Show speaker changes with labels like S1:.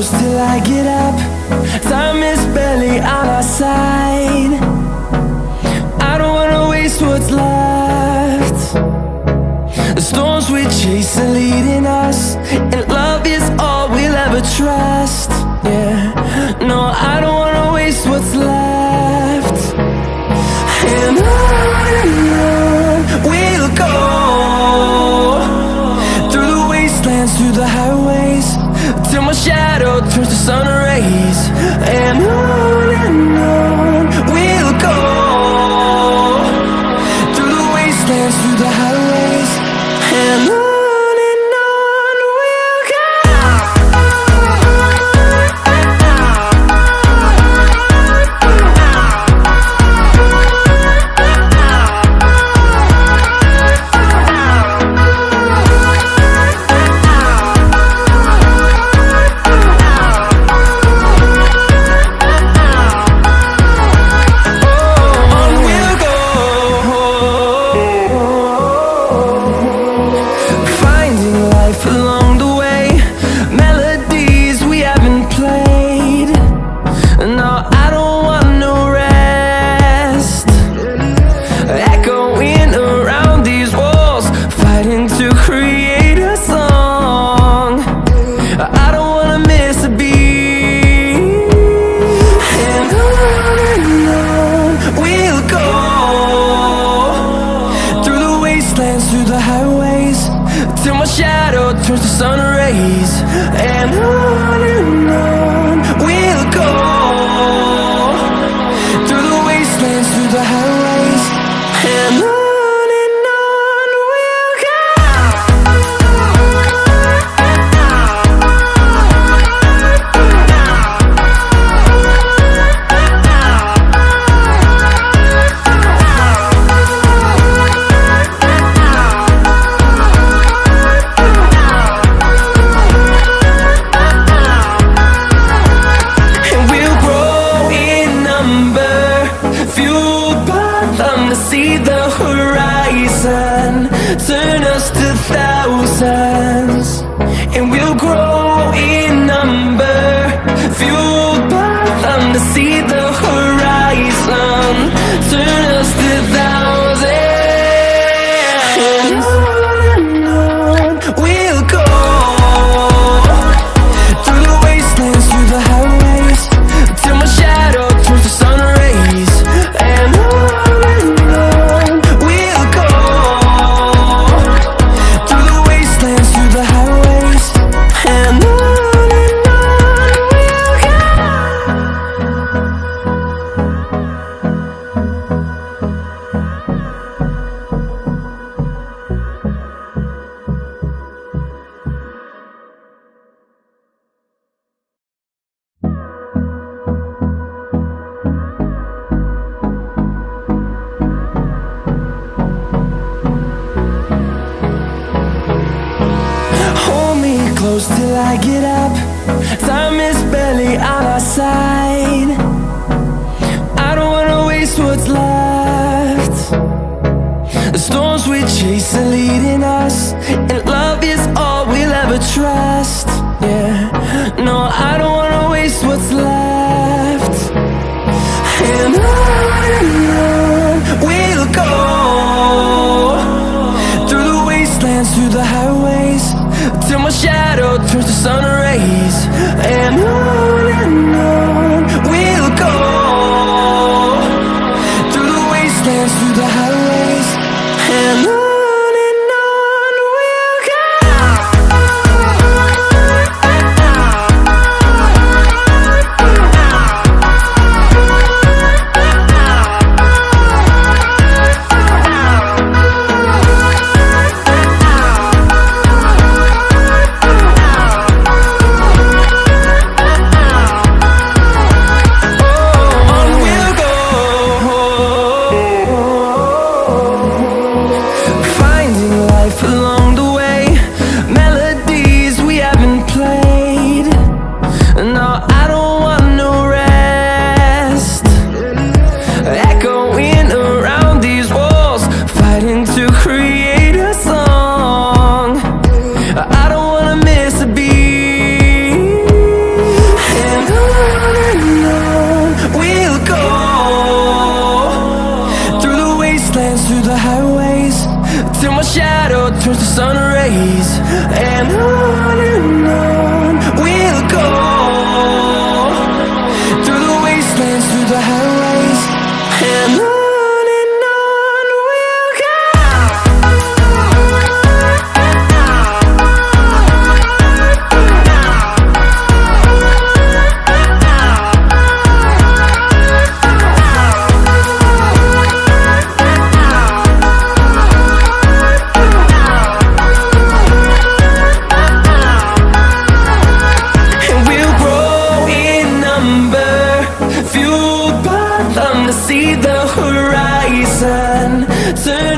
S1: close till I get up. Time is barely on our side. I don't wanna waste what's left. The storms we chase are leading us, and love is all we'll ever trust. Yeah, no, I don't wanna waste what's left. And on we'll go, through the wastelands, through the highways, till my shadow turns to sun rays. And on we'll go, through the wastelands, through the highways, and on we'll go. Through the highways, till my shadow turns to sun rays. And on we'll go, through the wastelands, through the highways, and on we'll go. See the horizon, turn us to thousands, and we'll grow in number, fueled by them. To see the horizon, turn us to thousands, and on we'll go, through the wastelands, through the highways, till my shadow turns to sun rays. And close till I get up. Time is barely on our side. I don't wanna waste what's left. The storms we chase are leading us, and love is all we'll ever trust. Yeah, no, I don't wanna waste what's left. And on we'll go, through the wastelands, through the highways, till my shadow turns to sun rays. And on we'll go, through the wastelands, through the highways, and on. see the horizon. Turn